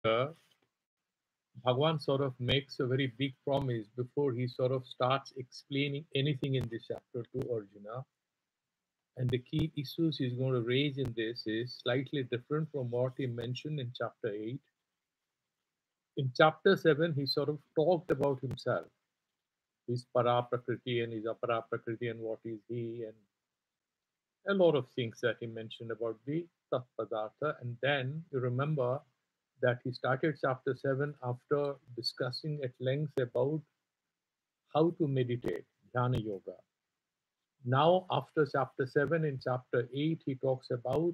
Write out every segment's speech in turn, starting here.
Bhagwan sort of makes a very big promise before he sort of starts explaining anything in this chapter to Arjuna. And the key issues he's going to raise in this is slightly different from what he mentioned in chapter 8. In chapter 7, he sort of talked about himself, his para prakriti and his apara prakriti and what is he, and a lot of things that he mentioned about the tat padartha. And then you remember that he started chapter 7 after discussing at length about how to meditate, dhyana yoga. Now, after chapter 7, in chapter 8, he talks about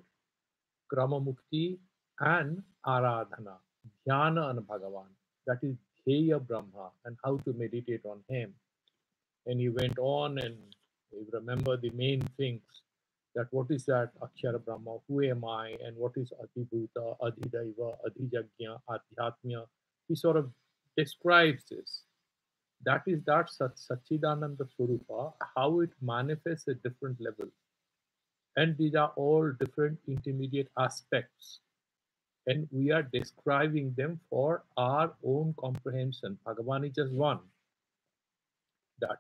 krama mukti and aradhana, dhyana and Bhagavan. That is Dheya Brahma and how to meditate on him. And he went on and you remember the main things, that what is that Akshara Brahma, who am I, and what is Adhibhuta, Adhidaiva, Adhijagya, Adhyatmya. He sort of describes this. That is that Satchidananda Swarupa, how it manifests at different levels. And these are all different intermediate aspects. And we are describing them for our own comprehension. Bhagavan is just one. That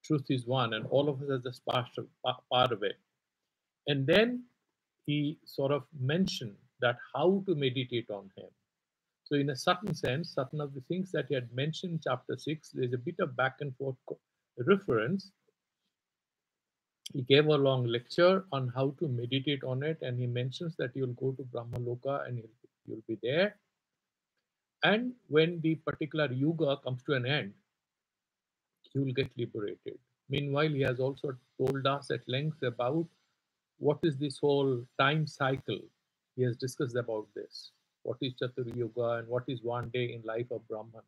truth is one, and all of us are just part of it. And then he sort of mentioned that how to meditate on him. So, in a certain sense, certain of the things that he had mentioned in chapter 6, there's a bit of back and forth reference. He gave a long lecture on how to meditate on it, and he mentions that you'll go to Brahma Loka and you'll be there. And when the particular yuga comes to an end, you will get liberated. Meanwhile, he has also told us at length about what is this whole time cycle. He has discussed about this. What is Chatur Yuga and what is one day in life of Brahman.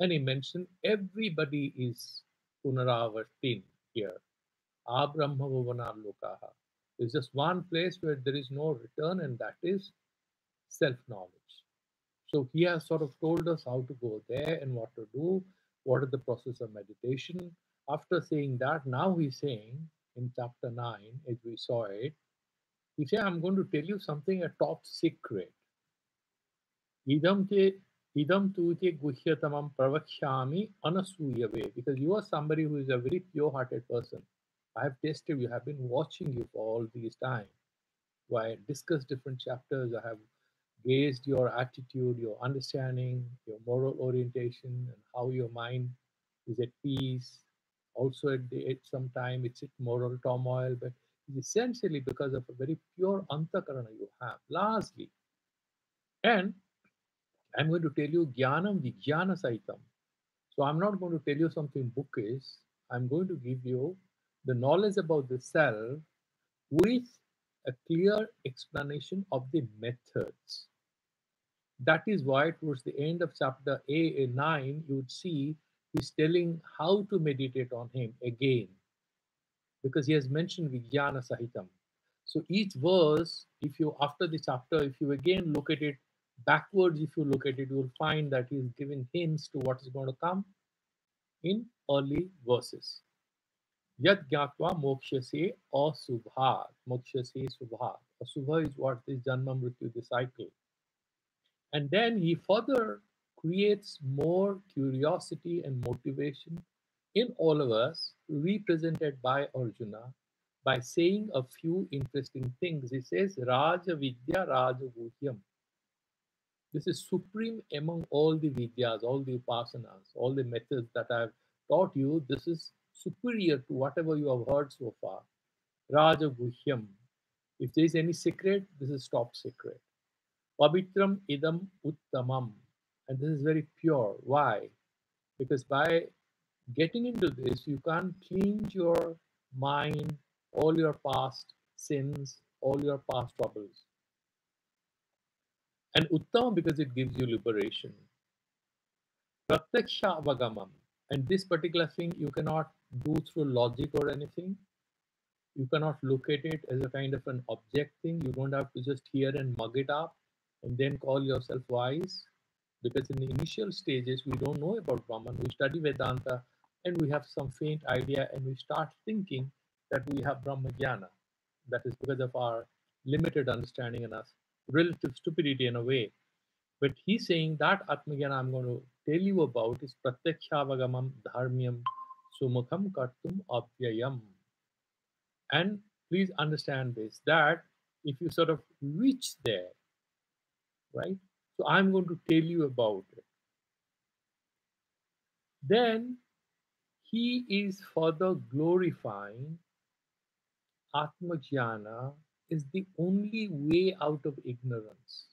And he mentioned everybody is Punaravartin here. Abrahma Bhuvana Lokaha. There's just one place where there is no return, and that is self-knowledge. So he has sort of told us how to go there and what to do, what is the process of meditation. After saying that, now he's saying in chapter 9, as we saw it, he said, I'm going to tell you something, a top secret. Idam te idam tu te guhyatamam pravakshami anasuyave. Because you are somebody who is a very pure-hearted person. I have tested you, I have been watching you for all these time. I discussed different chapters. I have gauged your attitude, your understanding, your moral orientation, and how your mind is at peace. Also, at some time, it's at moral turmoil, but it's essentially because of a very pure antakarana you have, largely. And I'm going to tell you Jnanam Vijnana Saitam. So I'm not going to tell you something bookish. I'm going to give you the knowledge about the self with a clear explanation of the methods. That is why towards the end of chapter 9, you would see he's telling how to meditate on him again, because he has mentioned Vijnana Sahitam. So each verse, if you after the chapter, if you again look at it backwards, if you look at it, you will find that he's giving hints to what is going to come in early verses. Yad Gyatva Mokshase Asubhat. Mokshase Subhat. Asubha is what is Janma Mrityu, the cycle. And then he further creates more curiosity and motivation in all of us, represented by Arjuna, by saying a few interesting things. He says, Raja Vidya Raja Guhyam. This is supreme among all the Vidyas, all the Upasanas, all the methods that I've taught you. This is superior to whatever you have heard so far. Raja Guhyam. If there is any secret, this is top secret. Pavitram idam uttamam. And this is very pure. Why? Because by getting into this, you can't cleanse your mind, all your past sins, all your past troubles. And uttam because it gives you liberation. Pratyaksha avagamam. And this particular thing you cannot do through logic or anything. You cannot look at it as a kind of an object thing. You don't have to just hear and mug it up and then call yourself wise. Because in the initial stages, we don't know about Brahman. We study Vedanta and we have some faint idea and we start thinking that we have Brahma Jnana. That is because of our limited understanding and our relative stupidity in a way. But he's saying that Atmagyan I'm going to tell you about is Pratyakshavagaman Dharmyam Sumukham Kartum Avyayam. And please understand this, that if you sort of reach there, right? So I'm going to tell you about it. Then he is further glorifying Atmajnana is the only way out of ignorance.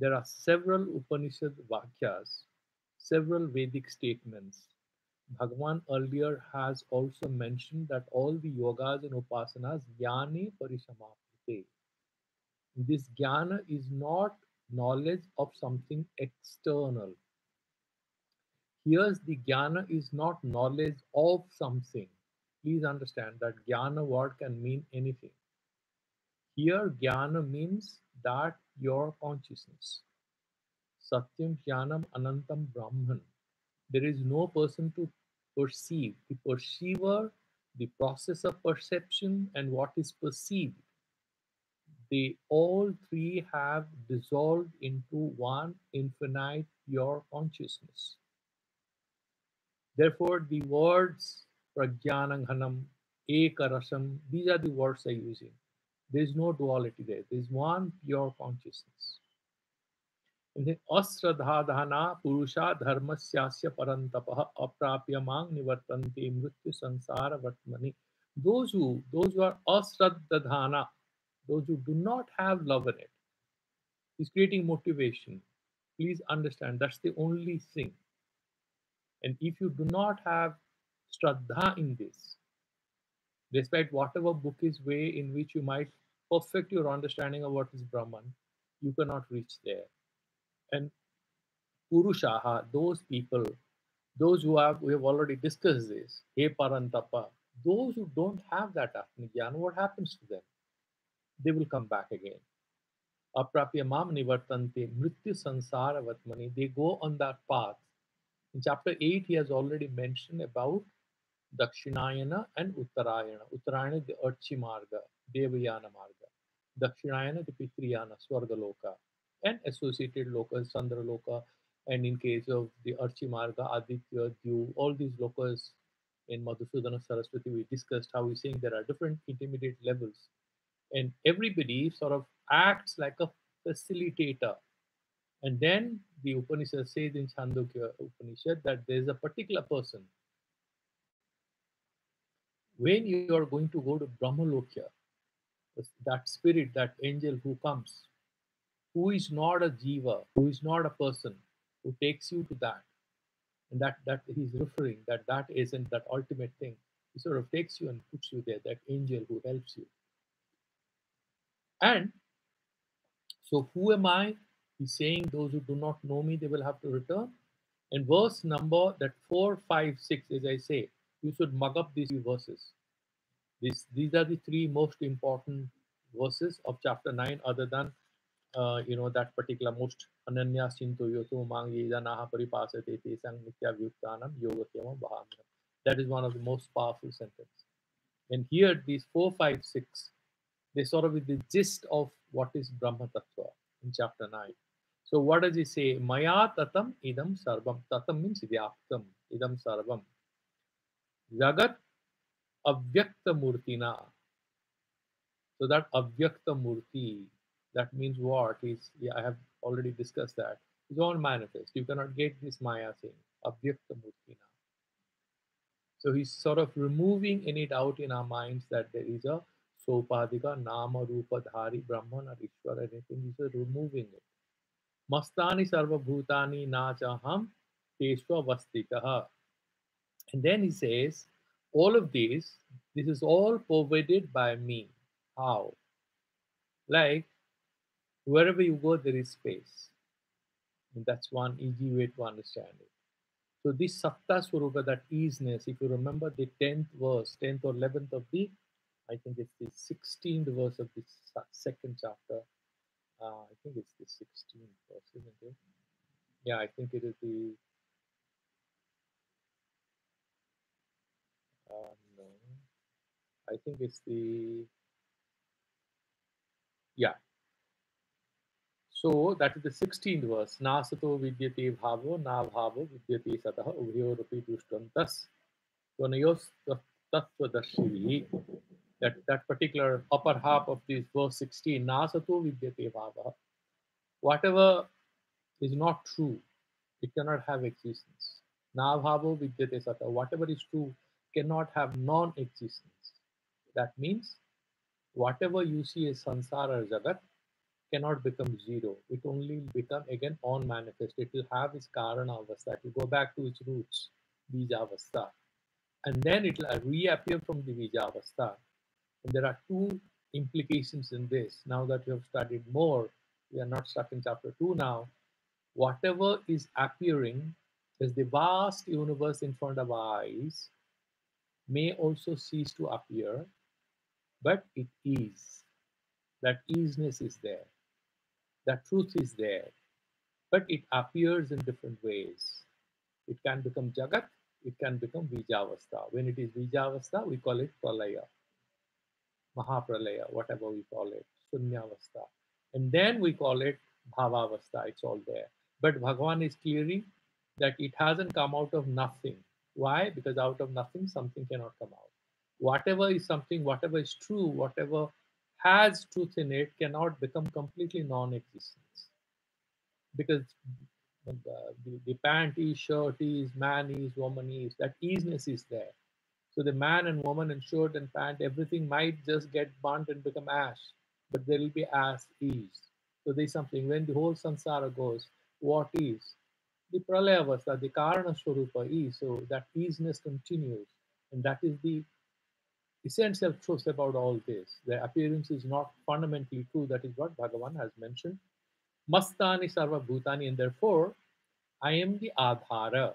There are several Upanishad Vakyas, several Vedic statements. Bhagavan earlier has also mentioned that all the yogas and upasanas jnane parishamapite. This jnana is not knowledge of something external. Here's the jnana is not knowledge of something. Please understand that jnana word can mean anything. Here, jnana means that your consciousness. Satyam jnanam anantam brahman. There is no person to perceive. The perceiver, the process of perception, and what is perceived, they all three have dissolved into one infinite pure consciousness. Therefore, the words prajnananghanam, ekarasam, these are the words I'm using. There is no duality there. There is one pure consciousness. And then asradhadhana purusha dharmasyasya parantapah aprapyamang nivartante mrityu sansara vatmani. Those who are asradhadhana, those who do not have love in it, is creating motivation. Please understand that's the only thing. And if you do not have Shraddha in this, despite whatever book is way in which you might perfect your understanding of what is Brahman, you cannot reach there. And Purushaha, those people, those we have already discussed this, He Parantapa, those who don't have that Atmajnana, what happens to them? They will come back again. Aprapya mam nivartante mrityu sansara vatmani. They go on that path. In chapter 8, he has already mentioned about Dakshinayana and Uttarayana. Uttarayana, the Archi Marga, Devayana Marga. Dakshinayana, the Pitriyana, Swargaloka, and associated lokas, Sandra Loka, and in case of the Archi Marga, Aditya, Dyu, all these lokas in Madhusudana Saraswati, we discussed how we're saying there are different intermediate levels, and everybody sort of acts like a facilitator. And then the Upanishad says in Chandogya Upanishad that there is a particular person. When you are going to go to Brahmalokya, that spirit, that angel who comes, who is not a jiva, who is not a person, who takes you to that, and that he's referring that isn't that ultimate thing. He sort of takes you and puts you there, that angel who helps you. And so who am I? He's saying those who do not know me, they will have to return. And verse number that 4, 5, 6, as I say, you should mug up these few verses. These are the three most important verses of chapter 9, other than that particular most ananya sinto yoto mangi janaha paripasate te sang nitya vyuktanam yogatyamam vahamyam. That is one of the most powerful sentences. And here, these 4, 5, 6, they sort of with the gist of what is Brahma Tattva in chapter 9. So what does he say? Maya tatam idam sarvam. Tatam means vyaktam. Idam sarvam. Jagat avyakta murtina. So that avyakta murti, that means what? Is, yeah, I have already discussed that. It's all manifest. You cannot get this Maya thing. Avyakta murtina. So he's sort of removing in it out in our minds that there is a sopadika, nama, rupa, dhari, brahman, or ishwar, anything. He's removing it. Mastani sarva bhutani nachaham teshva vastikaha. And then he says, all of this is all pervaded by me. How? Like, wherever you go, there is space. And that's one easy way to understand it. So this Satta Swarupa, that easiness, if you remember the 10th verse, 10th or 11th of the, I think it's the 16th verse of this second chapter. I think it's the 16th verse, isn't it? Yeah, I think it is the, no, I think it's the, yeah. So that is the 16th verse. Na sato vidyate bhavo, na bhavo vidyate satah, ubhayorapi dushtantas, tvanayos tattvadarshi. That particular upper half of this verse 16, na sato vidyate bhava. Whatever is not true, it cannot have existence. Na bhavo vidyate satah. Whatever is true cannot have non-existence. That means whatever you see as sansara or jagat cannot become zero. It only become again on manifest. It will have its karana avastha. It will go back to its roots, bija avastha. And then it will reappear from the bija avastha. And there are two implications in this. Now that we have studied more, we are not stuck in chapter 2 now. Whatever is appearing as the vast universe in front of our eyes may also cease to appear, but it is. That easiness is there. That truth is there. But it appears in different ways. It can become Jagat, it can become Vijavastha. When it is Vijavastha, we call it Pralaya, Mahapralaya, whatever we call it, Sunyavastha. And then we call it Bhavavastha, it's all there. But Bhagavan is clearing that it hasn't come out of nothing. Why? Because out of nothing, something cannot come out. Whatever is something, whatever is true, whatever has truth in it, cannot become completely non existence. Because the pant is, shirt is, man is, woman is, that easiness is there. So the man and woman and shirt and pant, everything might just get burnt and become ash, but there will be as is. So there's something, when the whole samsara goes, what is? The pralayavastha, the karana swarupa is, so that easiness continues. And that is the essential truth about all this. The appearance is not fundamentally true. That is what Bhagavan has mentioned. Mastani sarva bhutani, and therefore I am the Adhara.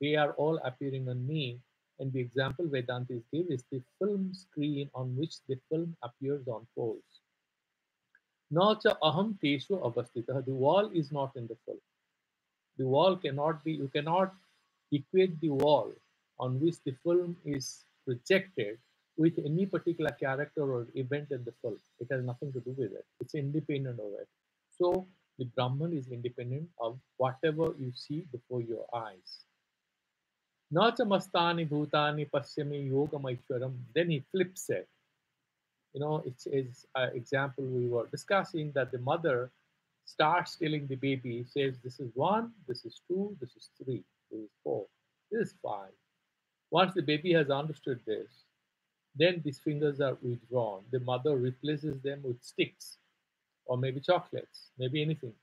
They are all appearing on me. And the example Vedantis give is the film screen on which the film appears on poles. Nacha aham teshu avastita. The wall is not in the film. The wall cannot be, you cannot equate the wall on which the film is projected with any particular character or event in the film. It has nothing to do with it. It's independent of it. So the Brahman is independent of whatever you see before your eyes. Nacha mastani bhutani pasyami yogamaishwaram. Then he flips it. It's an example we were discussing that the mother starts telling the baby, says, this is one, this is two, this is three, this is four, this is five. Once the baby has understood this, then these fingers are withdrawn. The mother replaces them with sticks or maybe chocolates, maybe anything.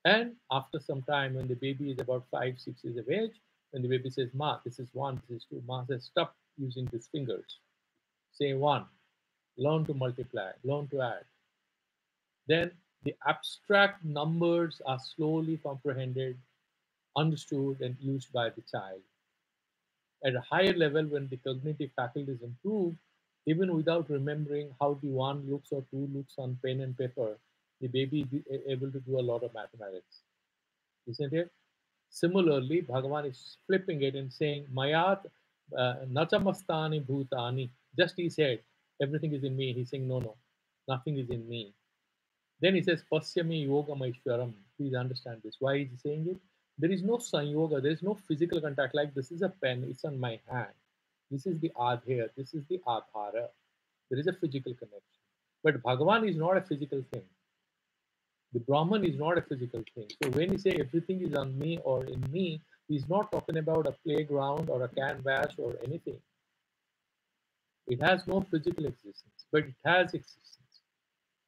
And after some time, when the baby is about 5, 6 years of age, when the baby says, Ma, this is one, this is two, Ma says, stop using these fingers. Say one. Learn to multiply, learn to add. Then the abstract numbers are slowly comprehended, understood, and used by the child. At a higher level, when the cognitive faculties improve, even without remembering how the one looks or two looks on pen and paper, the baby is able to do a lot of mathematics. Isn't it? Similarly, Bhagavan is flipping it and saying, Mayat nachamastani bhutani. Just he said, everything is in me. He's saying, no, nothing is in me. Then he says, Pasyami yoga maishwaram. Please understand this. Why is he saying it? There is no sanyoga, there is no physical contact. Like this is a pen, it's on my hand. This is the adhya, this is the adhara. There is a physical connection. But Bhagavan is not a physical thing. The Brahman is not a physical thing. So when he say everything is on me or in me, he's not talking about a playground or a canvas or anything. It has no physical existence, but it has existence.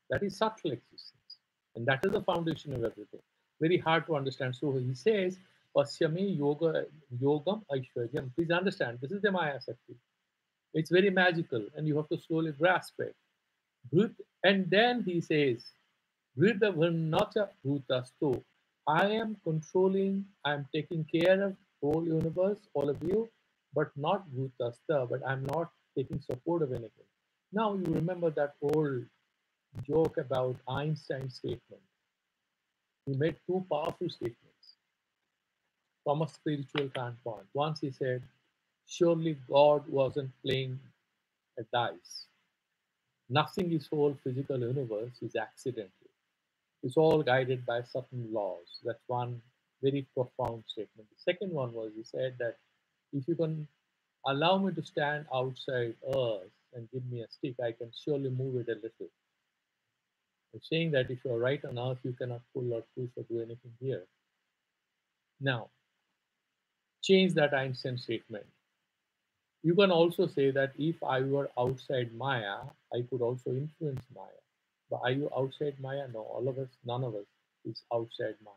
That is subtle existence. And that is the foundation of everything. Very hard to understand. So he says, Pasyami yogam aishwaryam. Please understand, this is the Maya Sakti. It's very magical and you have to slowly grasp it. And then he says, Vridavarnacha bhutasto. I am controlling, I am taking care of whole universe, all of you, but not bhutasta, but I'm not taking support of anything. Now you remember that old joke about Einstein's statement. He made two powerful statements from a spiritual standpoint. Once he said, surely God wasn't playing a dice. Nothing is whole physical universe is accidental. It's all guided by certain laws. That's one very profound statement. The second one was he said that if you can allow me to stand outside earth and give me a stick, I can surely move it a little. I'm saying that if you're right on earth, you cannot pull or push or do anything here. Now, change that Einstein statement. You can also say that if I were outside Maya, I could also influence Maya. But are you outside Maya? No, all of us, none of us is outside Maya.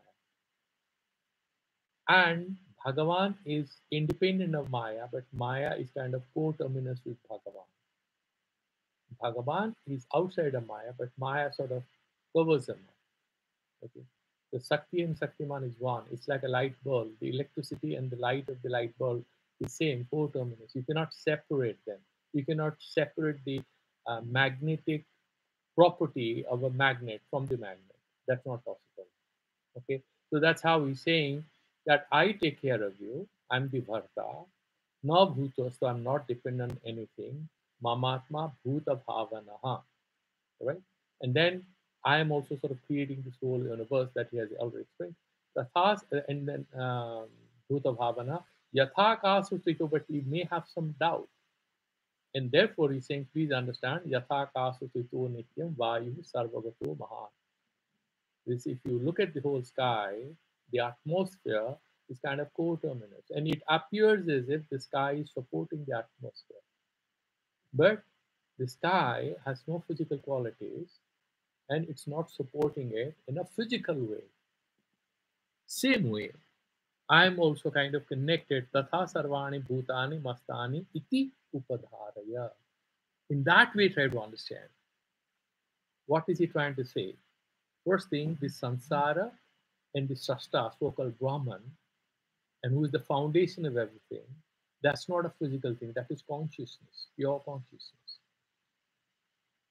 And Bhagavan is independent of Maya, but Maya is kind of co-terminus with Bhagavan. Bhagavan is outside of Maya, but Maya sort of covers the Maya. Okay. The Sakti and Saktiman is one. It's like a light bulb. The electricity and the light of the light bulb is same, co-terminus. You cannot separate them. You cannot separate the magnetic property of a magnet from the magnet. That's not possible. Okay, so that's how he's saying that I take care of you. I'm the Bharta. Na bhuta, so I'm not dependent on anything. Mamatma bhuta bhavanaha. Right? And then I am also sort of creating this whole universe that he has already explained. Tathas, and then bhuta bhavana. Yatha kasu trito, but he may have some doubt. And therefore he's saying, please understand, Yatha kasu trito nityam vayu sarvagato mahan. Is if you look at the whole sky, the atmosphere is kind of coterminous, and it appears as if the sky is supporting the atmosphere. But the sky has no physical qualities, and it's not supporting it in a physical way. Same way, I'm also kind of connected. Tatha sarvani bhutani mastani iti upadharaya. In that way, try to understand. What is he trying to say? First thing, this samsara and the Srashta, so-called Brahman, and who is the foundation of everything, that's not a physical thing, that is consciousness, pure consciousness.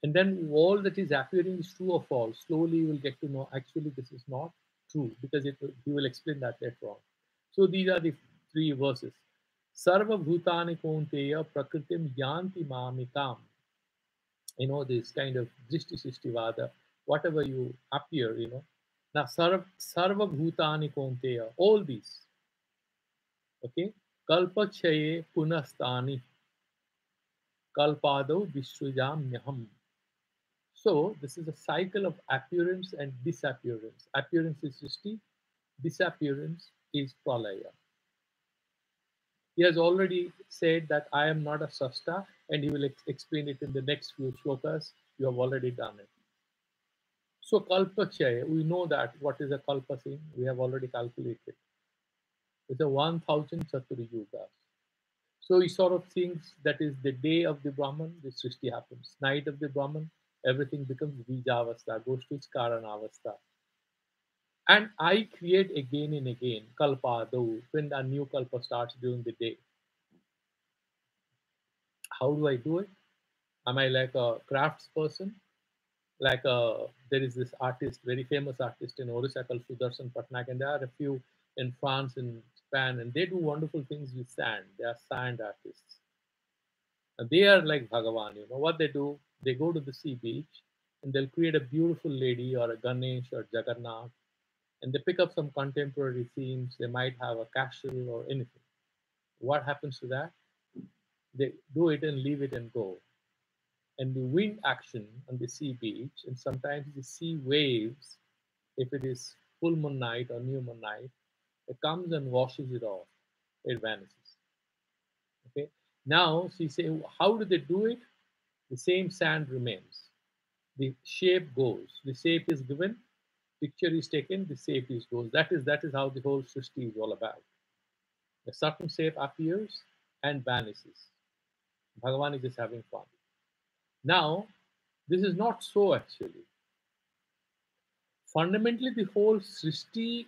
And then all that is appearing is true or false. Slowly you will get to know actually this is not true, because he will explain that later on. So these are the three verses. Sarva bhutani konteya prakritim yanti mamikam. This kind of drishti sishtivada, whatever you appear, Now sarva bhutani konteya, all these, okay, kalpakshaye punastani kalpado vishrujamyaham. So this is a cycle of appearance and disappearance. Appearance is srishti, disappearance is pralaya. He has already said that I am not a srashta, and he will explain it in the next few shlokas. You have already done it. So kalpakshaya, we know that what is a kalpa thing, we have already calculated. It's a 1000 Chatur Yugas. So he sort of thinks that is the day of the Brahman, the Srishti happens. Night of the Brahman, everything becomes Vijavastha, goes to Karanavastha. And I create again and again, Kalpa, though, when a new Kalpa starts during the day. How do I do it? Am I like a crafts person? There is this artist, very famous artist in Orissa called Sudarshan Patnaik, and there are a few in France and Japan, and they do wonderful things with sand. They are sand artists. And they are like Bhagavan. What they do? They go to the sea beach and they'll create a beautiful lady or a Ganesh or Jagannath, and they pick up some contemporary themes. They might have a castle or anything. What happens to that? They do it and leave it and go. And the wind action on the sea beach, and sometimes the sea waves, if it is full moon night or new moon night, it comes and washes it off. It vanishes. Okay. Now, she say, how do they do it? The same sand remains. The shape goes. The shape is given. Picture is taken. The shape is goes. That is how the whole Srishti is all about. A certain shape appears and vanishes. Bhagavan is just having fun. Now, this is not so actually. Fundamentally, the whole Srishti,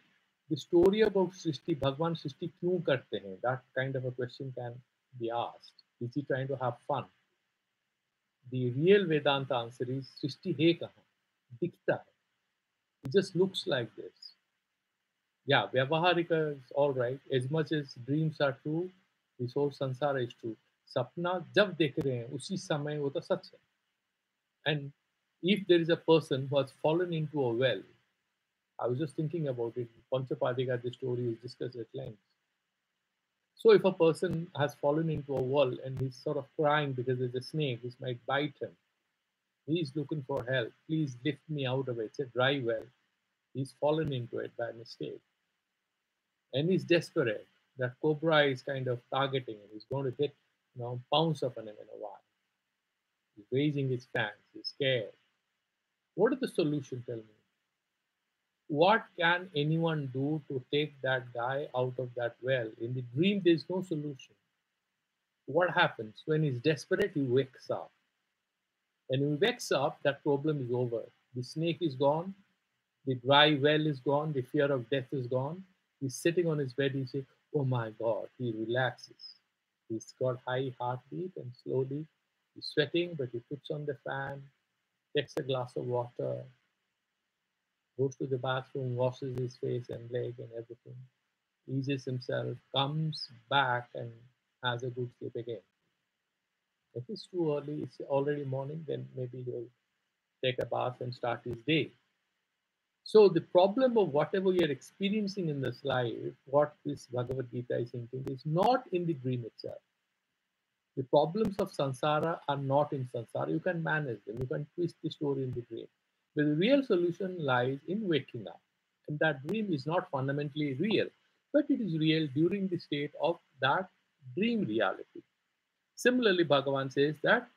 the story about Srishti, Bhagavan Srishti kyun karte hain? That kind of a question can be asked. Is he trying to have fun? The real Vedanta answer is Srishti hai kahan? Dikhta hai. It just looks like this. Yeah, Vyavaharika is all right. As much as dreams are true, this whole sansara is true. Sapna jab dekh rahe hain, usi samay wo to sach hai. And if there is a person who has fallen into a well, I was just thinking about it. Panchapadika, the story is discussed at length. So if a person has fallen into a well and he's sort of crying because there's a snake which might bite him, he's looking for help. Please lift me out of it. It's a dry well. He's fallen into it by mistake. And he's desperate. That cobra is kind of targeting him. He's going to hit, pounce upon him in a while. He's raising his fangs. He's scared. What is the solution? Tell me. What can anyone do to take that guy out of that well? In the dream, there's no solution. What happens? When he's desperate, he wakes up. And when he wakes up, that problem is over. The snake is gone. The dry well is gone. The fear of death is gone. He's sitting on his bed. He says, oh my God. He relaxes. He's got high heartbeat and slowly he's sweating, but he puts on the fan, takes a glass of water, goes to the bathroom, washes his face and leg and everything, eases himself, comes back and has a good sleep again. If it's too early, it's already morning, then maybe he'll take a bath and start his day. So the problem of whatever you're experiencing in this life, what this Bhagavad Gita is hinting, is not in the dream itself. The problems of samsara are not in samsara. You can manage them. You can twist the story in the dream. But the real solution lies in waking up. And that dream is not fundamentally real, but it is real during the state of that dream reality. Similarly, Bhagavan says that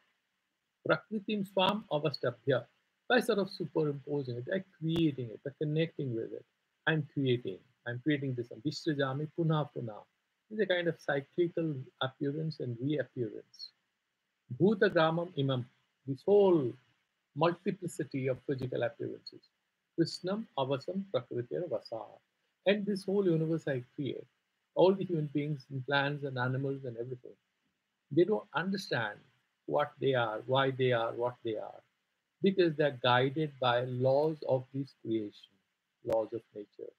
Prakritim Swam Avastabhya. By sort of superimposing it, by creating it, by connecting with it, I'm creating. I'm creating this. Vishrajami Puna Puna. It's a kind of cyclical appearance and reappearance. Bhuta Gramam Imam. This whole multiplicity of physical appearances. Krishnam Avasam Prakritir Vasa. And this whole universe I create. All the human beings and plants and animals and everything. They don't understand what they are, why they are, what they are, because they're guided by laws of this creation, laws of nature.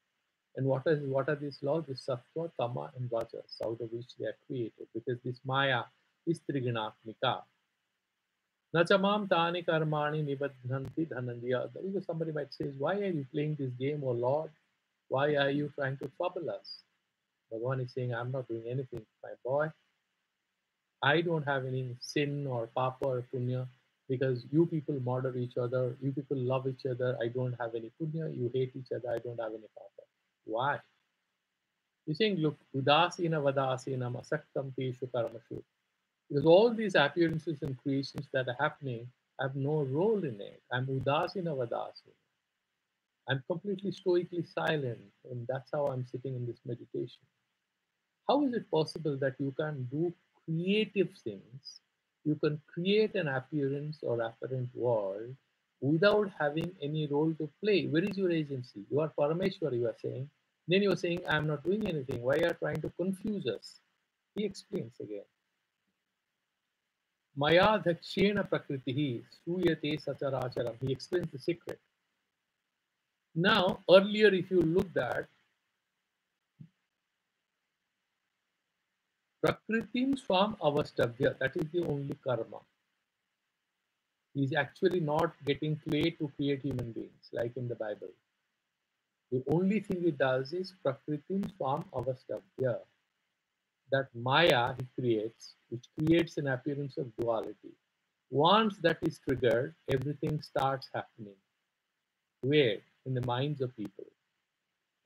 And what are these laws? The sattva, tama, and rajas, out of which they are created. Because this maya is trigunatmika. Nachamam tani karmani nibadhanti dhananjaya. Because somebody might say, why are you playing this game, O Lord? Why are you trying to trouble us? Bhagavan is saying, I'm not doing anything, my boy. I don't have any sin or papa or punya because you people murder each other, you people love each other. I don't have any punya, you hate each other. I don't have any papa. Why? He's saying, look, udasina vadasina masaktam teshu karmashu. Because all these appearances and creations that are happening have no role in it. I'm udasina vadasina. I'm completely stoically silent, and that's how I'm sitting in this meditation. How is it possible that you can do creative things? You can create an appearance or apparent world without having any role to play. Where is your agency? You are Parameshwar, you are saying. Then you are saying, I'm not doing anything. Why are you trying to confuse us? He explains again. Maya dhakshena prakritihi suyate sacharacharam. He explains the secret. Now, earlier, if you looked at Prakritim Swam Avastabhya, that is the only karma. He's actually not getting clay to create human beings, like in the Bible. The only thing he does is Prakritim Swam Avastabhya. That Maya he creates, which creates an appearance of duality. Once that is triggered, everything starts happening. Where? In the minds of people,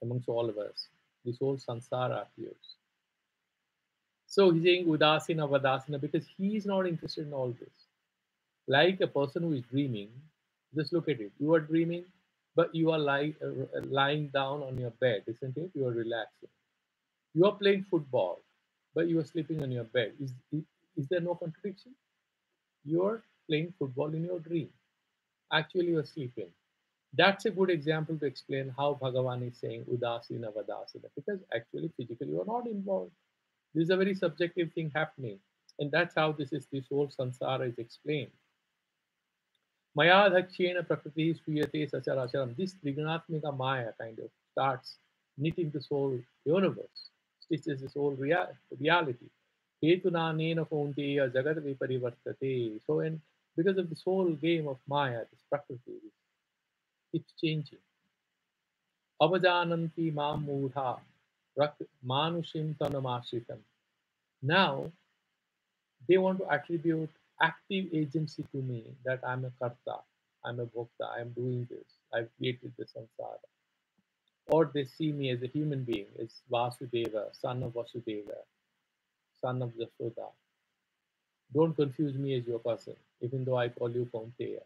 amongst all of us. This whole samsara appears. So he's saying Udasina Vadasina because he is not interested in all this. Like a person who is dreaming, just look at it. You are dreaming, but you are lying down on your bed, isn't it? You are relaxing. You are playing football, but you are sleeping on your bed. Is there no contradiction? You are playing football in your dream. Actually, you are sleeping. That's a good example to explain how Bhagavan is saying Udasina Vadasina because actually, physically, you are not involved. This is a very subjective thing happening. And that's how this whole samsara is explained. Maya dhakshena prakriti suyate sacharacharam. This Trigunatmika Maya kind of starts knitting this whole universe, stitches this whole reality. Hetuna nena kaunteya jagat viparivartate. So, and because of this whole game of Maya, this Prakriti, it's changing. Avajananti mam mudha manushim tanamashritam. Now they want to attribute active agency to me, that I'm a karta, I'm a bhokta, I'm doing this, I've created the samsara. Or they see me as a human being, as Vasudeva, son of Vasudeva, son of Jasoda. Don't confuse me as your cousin, even though I call you Kaunteya.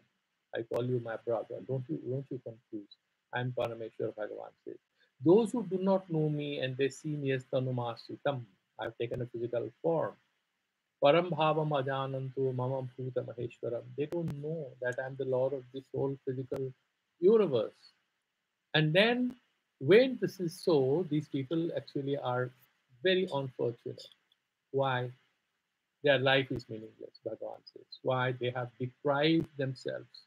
I call you my brother. Don't you confuse. I'm Parameshwar, Bhagavan says. Those who do not know me and they see me as Tanumashritam, I've taken a physical form. Param bhavam ajananto mama bhuta maheshwaram. They don't know that I'm the Lord of this whole physical universe. And then when this is so, these people actually are very unfortunate. Why? Their life is meaningless, Bhagavan says. Why? They have deprived themselves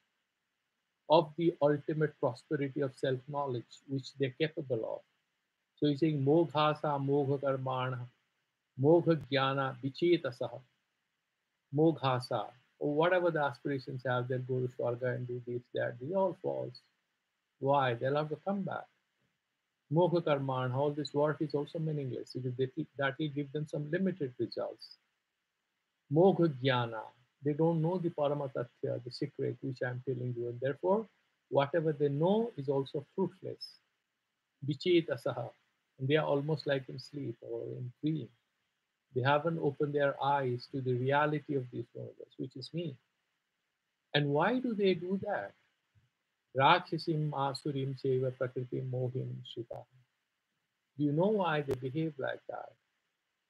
of the ultimate prosperity of self-knowledge, which they're capable of. So he's saying, Moghasa, Mogha Karmana, Mogha Jnana, Vichetasaha, Moghasa, or whatever the aspirations have, they'll go to Swarga and do this, that. These are all false. Why? They'll have to come back. Mogha Karman, all this work is also meaningless because that will give them some limited results. Mogha Jnana, they don't know the Paramatatya, the secret which I'm telling you, and therefore, whatever they know is also fruitless. Vichit Asaha, and they are almost like in sleep or in dream. They haven't opened their eyes to the reality of this universe, which is me. And why do they do that? Rakshasim Asurim Seva Prakriti Mohim Shita. Do you know why they behave like that?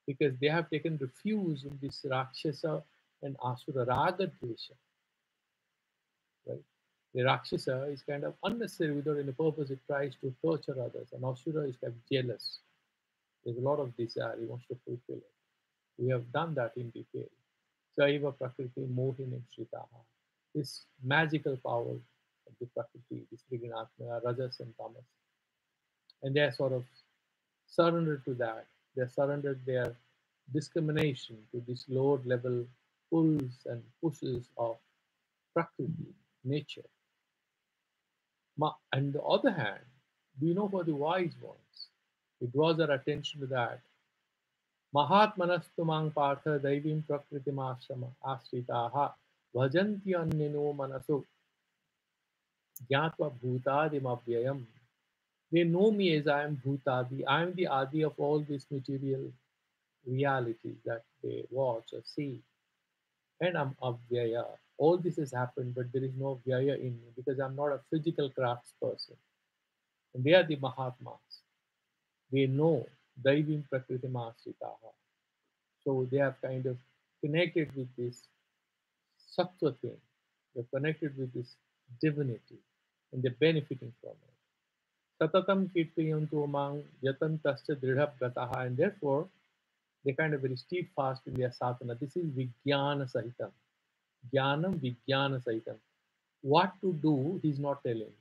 Because they have taken refuge in this Rakshasa and Asura Raga Dvesha, right? The Rakshasa is kind of unnecessary without any purpose. It tries to torture others, and Asura is kind of jealous. There's a lot of desire. He wants to fulfill it. We have done that in detail. Saiva Prakriti Mohinim Shritaha. This magical power of the Prakriti, this Trigunatmaya, Rajas and Tamas. And they are sort of surrendered to that. They surrendered their discrimination to this lower level pulls and pushes of Prakriti, nature. On the other hand, we know for the wise ones, it draws our attention to that. Mahatmanastumang partha daivim prakritimashama ashritaha bhajanti annino manaso jnatva bhutadim avyayam. They know me as I am Bhutadi. I am the Adi of all these material realities that they watch or see. And I'm Avyaya. All this has happened, but there is no Vyaya in me because I'm not a physical crafts person. And they are the Mahatmas. They know Daivim Prakritima Asritaha. So they have kind of connected with this Sattva thing. They're connected with this divinity and they're benefiting from it. Satatam kirtayanto mang yatantascha dridhab gataha, and therefore they kind of very steadfast in their sadhana. This is Vijnana Sahitam. Jnanam Vijnana Sahitam. What to do, he's not telling.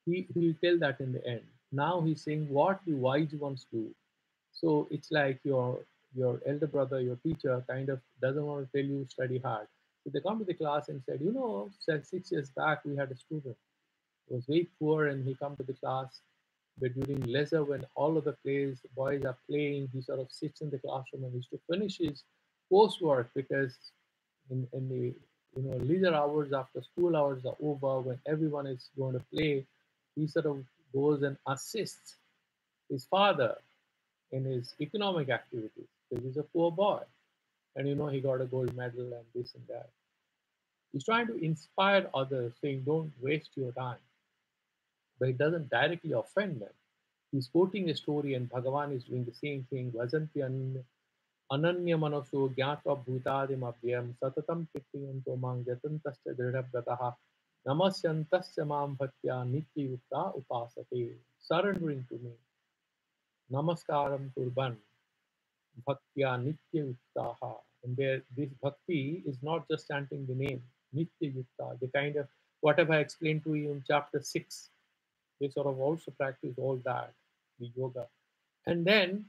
He will tell that in the end. Now he's saying what the wise ones do. So it's like your elder brother, your teacher, kind of doesn't want to tell you study hard. So they come to the class and said, 6 years back we had a student who was very poor and he come to the class, but during leisure when all of the boys are playing, he sort of sits in the classroom and he's to finish his coursework because in the leisure hours after school hours are over, when everyone is going to play, he sort of goes and assists his father in his economic activities because he's a poor boy. And he got a gold medal and this and that. He's trying to inspire others, saying, don't waste your time. But it doesn't directly offend them. He's quoting a story, and Bhagavan is doing the same thing. Vajanti ananya manaso gyatva bhutadim abhyam satatam kityanto mang yatantasya dridhabgataha namasyantasya mam bhaktya nityayukta upasate. Surrendering to me. Namaskaram kurban bhaktya nityayuktaha. And this bhakti is not just chanting the name, nityayukta, the kind of whatever I explained to you in chapter 6. They sort of also practice all that, the yoga. And then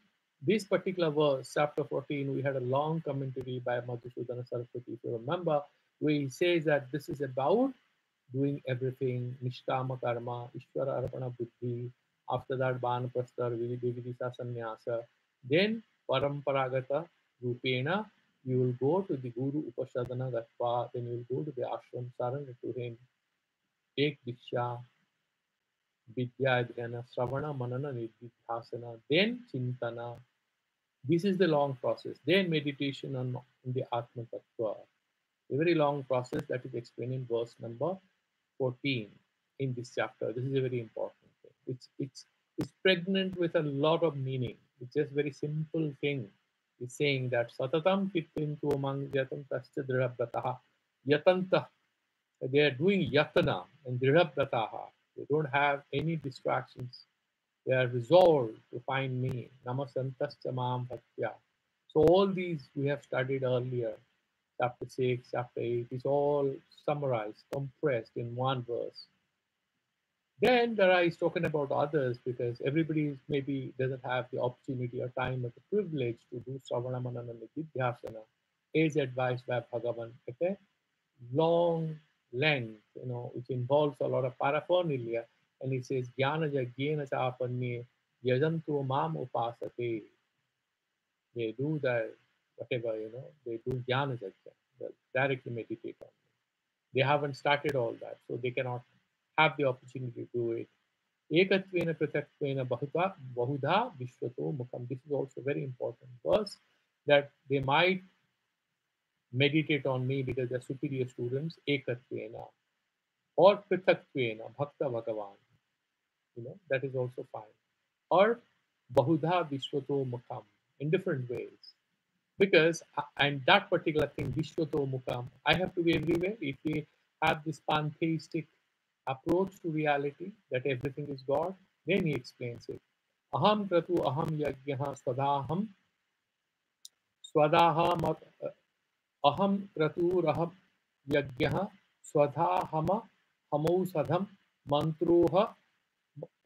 this particular verse, chapter 14, we had a long commentary by Madhusudan Saraswati, if you remember, where he says that this is about doing everything, nishkama karma, ishvara arpana buddhi, After that, Banaprastha, Vividisa Sannyasa. Then Paramparagata Rupena, you will go to the Guru Upasadana Gatva, then you will go to the ashram, surrender to him, take Diksha, Vidya Dhyana, Sravana, Manana, Nidhyasana, then Chintana. This is the long process. Then meditation on the Atma Tattva. A very long process that is explained in verse number 14 in this chapter. This is a very important thing. It's pregnant with a lot of meaning. It's just very simple thing. It's saying that Satatam Kittintu Amang Yatam Tascha Drirabdataha. Yatanta. They are doing yatana and Drirabdataha. They don't have any distractions. They are resolved to find me. Namasantascha Mam Bhaktya. So all these we have studied earlier. Chapter 6, chapter 8 is all summarized, compressed in one verse. Then there is talking about others because everybody maybe doesn't have the opportunity or time or the privilege to do Sravana Manana and Nidhyasana as advised by Bhagavan. Okay? Long length, which involves a lot of paraphernalia. And he says, Jnana Jajnana Chapanye Yajantu Mam Upasate. They do that, whatever, they do Jnana Jajna. They directly meditate on it. They haven't started all that, so they cannot have the opportunity to do it. Ekatvena pratatvena bahudha vishwato mukham. This is also very important verse that they might meditate on me because they're superior students. Ekatvena or pratatvena bhakta bhagavan. That is also fine. Or bahudha vishwato mukham in different ways. Because and that particular thing, Vishwato Mukham, I have to be everywhere. If we have this pantheistic approach to reality that everything is God, then he explains it. Aham kratu aham yajnaha swadaham aham kratu raham yajnaha swadahama hamausadham mantroha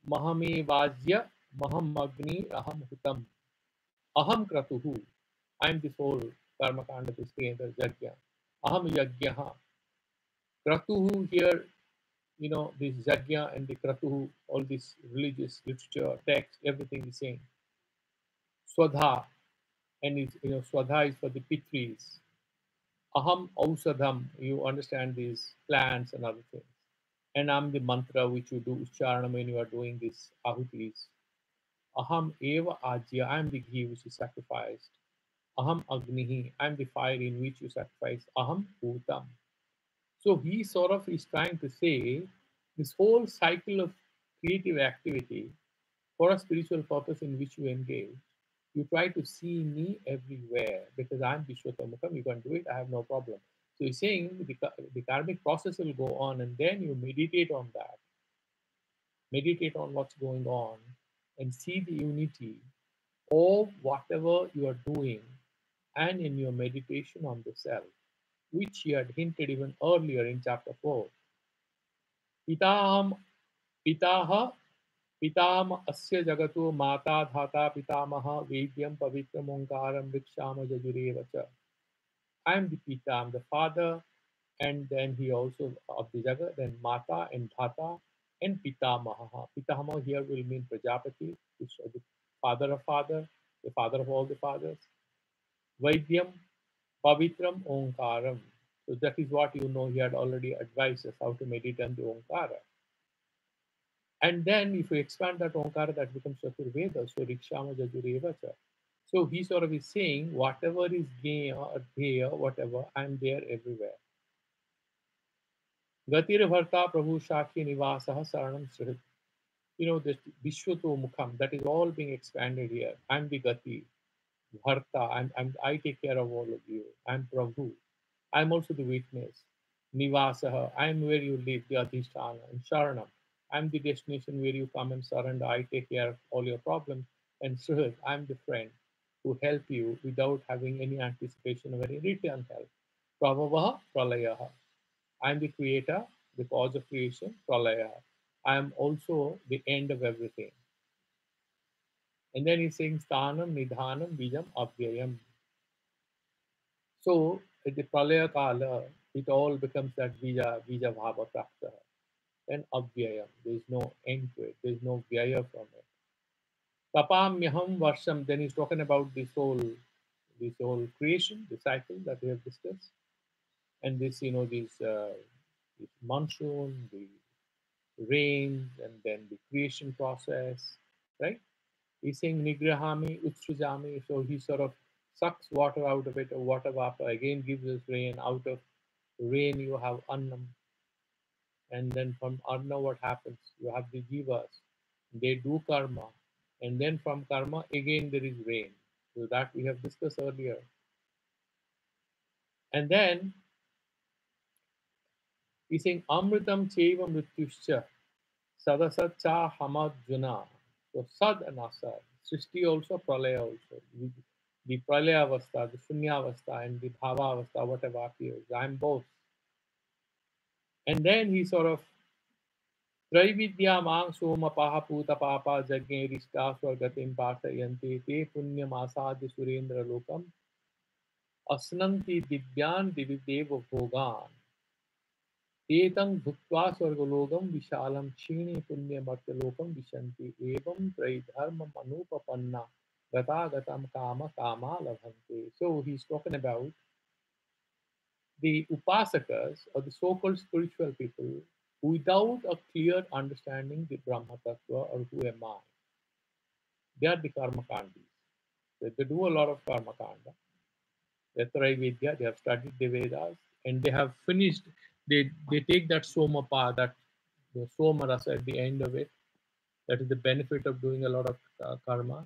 mahame vajya maham agni aham hutam. Aham kratuhu. I am this whole karma kanda, this creator yajna. Aham yajnaha. Kratuhu here, this yajna and the kratuhu, all this religious literature, text, everything is saying. Swadha, and it's, swadha is for the pitris. Aham ausadham, you understand these plants and other things. And I'm the mantra which you do, uchcharanam, when you are doing these ahutis. Aham eva ajya, I am the ghee which is sacrificed. Aham agnihi, I am the fire in which you sacrifice. Aham bhutam. So he sort of is trying to say this whole cycle of creative activity for a spiritual purpose in which you engage, you try to see me everywhere because I'm Vishwatamukam, you can do it, I have no problem. So he's saying the karmic process will go on and then you meditate on that, meditate on what's going on and see the unity of whatever you are doing and in your meditation on the self, which he had hinted even earlier in chapter 4. Pitaham Pitaha Pitama Asya Jagato Mata Dhata Pitamaha Vedyam Pavitram Omkaram Vikshama Jajurevacha. I am the Pita, I am the father, and then he also of the Jagat, then Mata and Dhata and Pitamaha. Pitamaha here will mean Prajapati, which is the father of father, the father of all the fathers. Vaidyam Pavitram Omkaram. So that is what he had already advised us how to meditate on the Omkara. And then if we expand that Omkara, that becomes Chaturveda, so Rikshama Jajurevacha. So he sort of is saying, whatever is Gaya or Dheya, whatever, I'm there everywhere. Gatir Bharta Prabhu Shakhi Nivasaha Saranam Srit. This Vishwato Mukham, that is all being expanded here. I'm the Gati, Bharta, I take care of all of you. I'm Prabhu. I'm also the witness. Nivasaha, I'm where you live, the Adhisthana. And Sharanam, I'm the destination where you come and surrender. I take care of all your problems. And Suhrit, I'm the friend who help you without having any anticipation of any return help. Prabhavaha Pralayaha. I'm the creator, the cause of creation, Pralayaha. I am also the end of everything. And then he's saying Sthanam, Nidhanam, Bijam, Abhyayam. So at the Pralaya Kala, it all becomes that Bija Bhava Prakta. then avyayam. There's no end to it. There's no vyaya from it. Tapamyaham varsham. Then he's talking about this whole creation, the cycle that we have discussed, and this, this monsoon, the rains, and then the creation process, right? He's saying nigrahami, utsujami. So he sort of sucks water out of it, or water vapor again gives us rain. Out of rain, you have annam, and then from Arna, what happens? You have the jivas, they do karma, and then from karma, again there is rain. So that we have discussed earlier. And then he's saying Amritam Cheva Mrityuscha Sadasat Cha Hamadjuna. So Sad and Asad. Srishti also, Pralaya also. The Pralaya Avastha, the Shunya Avastha, and the Bhava Avastha, whatever appears. I'm both. And then he sort of Traividya Mang Soma Paha Puta Papa Jagge Rishta Swargatim Parthayanti Te Punyam Asadi Surendra Lokam Asnanti Divyan Divideva Bhogan Etam Bhutva Swargalogam Vishalam Shini Punya Martyalokam Vishanti Evam Traidharma Manupapanna Gata Gatam Kama Kama Labhante. So he's talking about the upasakas or the so-called spiritual people without a clear understanding the Brahma Tattva or who am I. They are the karma kandis. They do a lot of karma kanda. They're Vidya, they have studied the Vedas and they have finished. They take that soma pa, that the soma rasa at the end of it. That is the benefit of doing a lot of karma.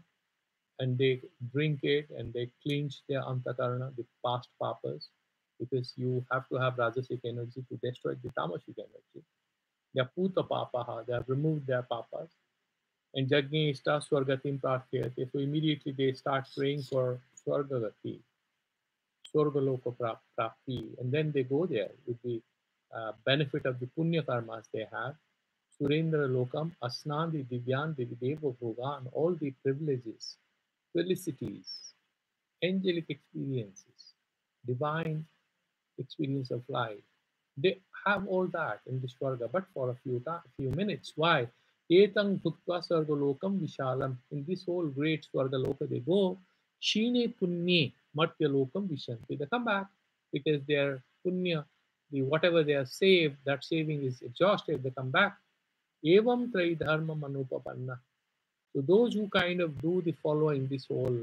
And they drink it and they cleanse their antakarana, the past papas, because you have to have rajasic energy to destroy the tamasic energy. They are puta papaha, they have removed their papas. And Jagni Ishta Swargatim Prarthayate. So immediately they start praying for Swargagati, Swargaloka Prapti. And then they go there with the benefit of the Punya karmas they have. Surendra Lokam, Asnandi, Divyan, Divideva Bhogan, all the privileges, felicities, angelic experiences, divine experience of life. They have all that in the Swarga, but for a few minutes. Why? Etang Bhuktva Sargalokam Vishalam. In this whole great Swargaloka they go, Shine Punye Matyalokam Vishanti. They come back because their Punya, the whatever they are saved, that saving is exhausted, they come back. Evam Traidharma Manupapanna. So those who kind of do the following, this whole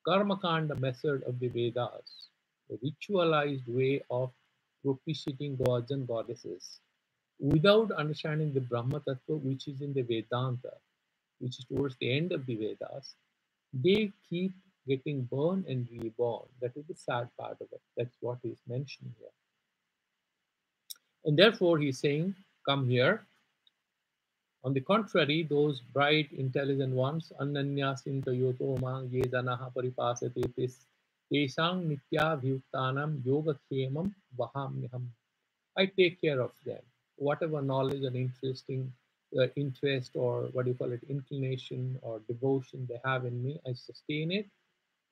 Karmakanda method of the Vedas, a ritualized way of propitiating gods and goddesses, without understanding the Brahma Tattva, which is in the Vedanta, which is towards the end of the Vedas, they keep getting born and reborn. That is the sad part of it. That's what he's mentioning here. And therefore, he's saying, come here. On the contrary, those bright, intelligent ones, Ananya Sintayoto Mang Ye Janaha Paripasate Tesang Nitya Bhyuktanam Yoga Khemam Vahamyaham. I take care of them. Whatever knowledge and interest or what do you call it, inclination or devotion they have in me, I sustain it.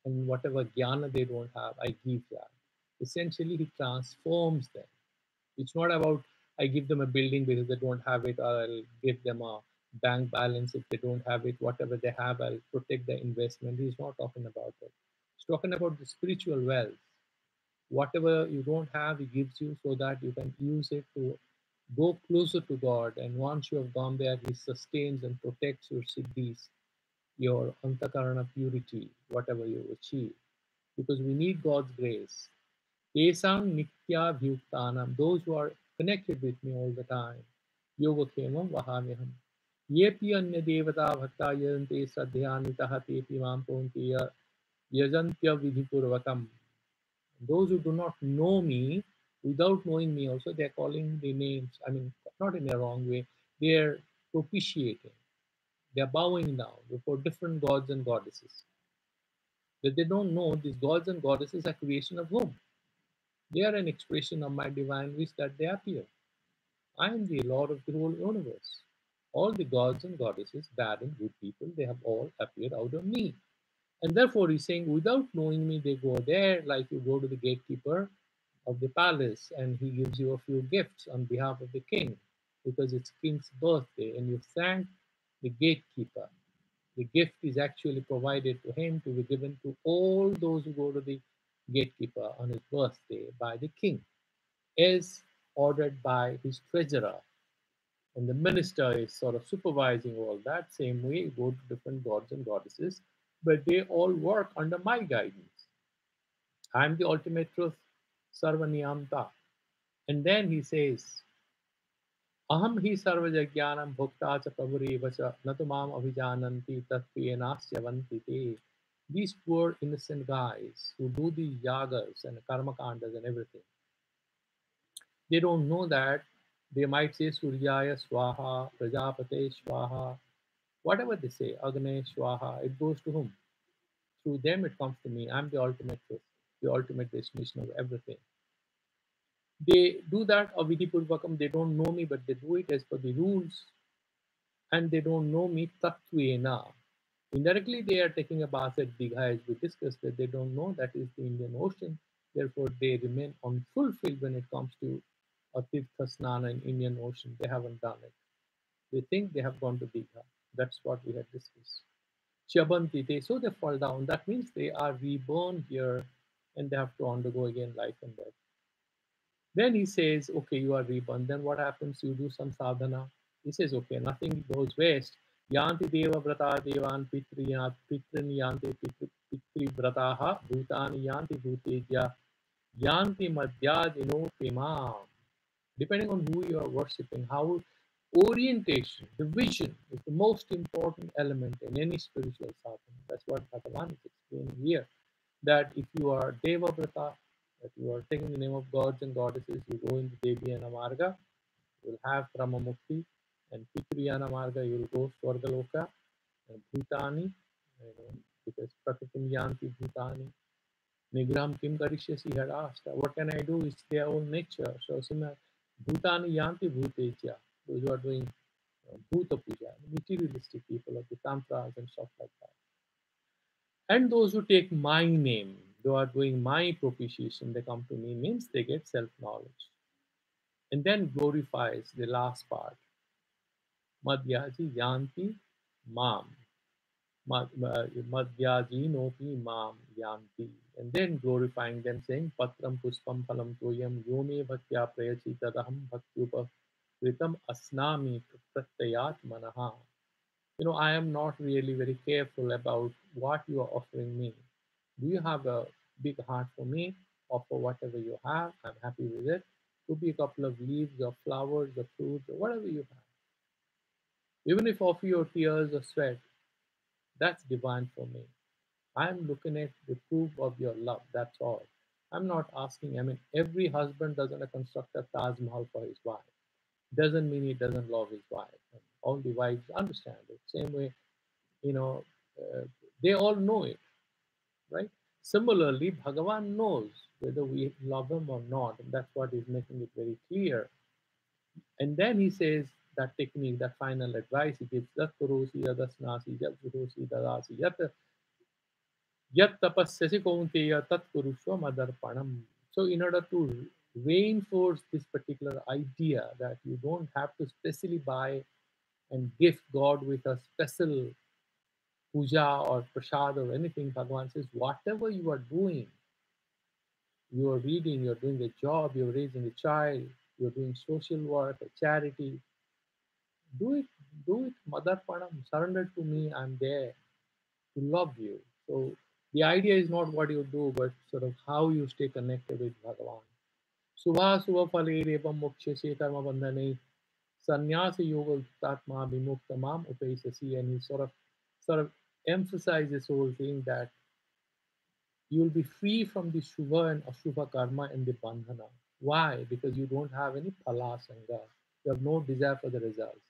And whatever jnana they don't have, I give that. Essentially, he transforms them. It's not about I give them a building because they don't have it, or I'll give them a bank balance if they don't have it. Whatever they have, I'll protect the investment. He's not talking about that. He's talking about the spiritual wealth. Whatever you don't have, he gives you so that you can use it to go closer to God. And once you have gone there, he sustains and protects your siddhis, your antakarana purity, whatever you achieve. Because we need God's grace. Tesang nitya bhyuktanam, those who are connected with me all the time. Yoga khemam vahamyaham. Yepi anya devata bhakta yajante sadhyanitaha tepi mam pontiya yajantya vidhipurvakam. Those who do not know me, without knowing me also, they're calling the names, I mean, not in a wrong way, they're propitiating. They're bowing down before different gods and goddesses. But they don't know these gods and goddesses are creation of whom? They are an expression of my divine wish that they appear. I am the Lord of the whole universe. All the gods and goddesses, bad and good people, they have all appeared out of me. And therefore, he's saying, without knowing me, they go there, like you go to the gatekeeper of the palace and he gives you a few gifts on behalf of the king. because it's king's birthday, and you thank the gatekeeper. The gift is actually provided to him to be given to all those who go to the gatekeeper on his birthday by the king, as ordered by his treasurer. And the minister is sort of supervising all that. Same way, you go to different gods and goddesses, but they all work under my guidance. I'm the ultimate truth, Sarvaniyamta. And then he says, Aham hi sarvajagyanam bhokta cha prabhureva cha natumam abhijananti tatpiyenasyavanti te. These poor innocent guys who do the yagas and karma kandas and everything, they don't know that they might say Suryaya Swaha, Prajapate Swaha, whatever they say, Agne Swaha, it goes to whom? Through them it comes to me. I'm the ultimate truth, the ultimate destination of everything. They do that avidipurvakam, they don't know me, but they do it as per the rules, and they don't know me tattvena. Indirectly, they are taking a bath at Digha, as we discussed, that they don't know that is the Indian Ocean. Therefore, they remain unfulfilled when it comes to a Tirtha Snana in Indian Ocean. They haven't done it. They think they have gone to Digha. That's what we had discussed. Chabanti, so they fall down. That means they are reborn here and they have to undergo again life and death. Then he says, okay, you are reborn. Then what happens? You do some sadhana. He says, okay, nothing goes waste. Yanti deva vrata devan pitrin yanti pitri vrataha bhutani yanti bhuteja yanti madhyajino pimam. Depending on who you are worshipping, how orientation, the vision is the most important element in any spiritual sadhana. That's what Bhagavan is explaining here. That if you are Deva Vrata, that you are taking the name of gods and goddesses, you go into Devyana Marga, you will have Brahma Mukti, and Pitriyana Marga, you will go Swargaloka, and Bhutani, because Prakritim Yanti Bhutani, Nigram Kim Karishyasi had asked, what can I do? It's their own nature. So similar, Bhutani Yanti Bhuteja, those who are doing Bhuta Puja, materialistic people of the Tantras and stuff like that. And those who take my name, who are doing my propitiation, they come to me, means they get self-knowledge. And then glorifies the last part. Madhyaji yanti mam. Madhyaji nopi mam yanti. And then glorifying them, saying, Patram puspam phalam toyam yome bhaktya prayachi tadaham bhaktyupa kritam asnami pratyayat manaha. I am not really very careful about what you are offering me. Do you have a big heart for me? Offer whatever you have. I'm happy with it. Could be a couple of leaves or flowers or fruits or whatever you have. Even if offer your tears or sweat, that's divine for me. I'm looking at the proof of your love. That's all. I'm not asking. I mean, every husband doesn't construct a Taj Mahal for his wife. Doesn't mean he doesn't love his wife. And all the wives understand it. Same way, you know, they all know it, right? Similarly, Bhagavan knows whether we love him or not, and that's what he's making it very clear. And then he says that technique, that final advice he gives, Yat kurosi yadasnasi, yat kurosi dadasi, yat tapasyasi kaunteya tat kurushva madarpanam. So in order to reinforce this particular idea that you don't have to specially buy and gift God with a special puja or prasad or anything, Bhagavan says, whatever you are doing, you are reading, you're doing a job, you're raising a child, you're doing social work, a charity, do it, Madarpanam, surrender to me, I'm there to love you. So the idea is not what you do, but sort of how you stay connected with Bhagavan. Subha Subha Phalerevam Mokshase Karma Bandhane Sannyasa Yoga Tatma Vimuktamam Upaisasi, and he sort of emphasizes this whole thing that you will be free from the Shubha and Ashubha karma and the bandhana. Why? Because you don't have any phala sangha. You have no desire for the results.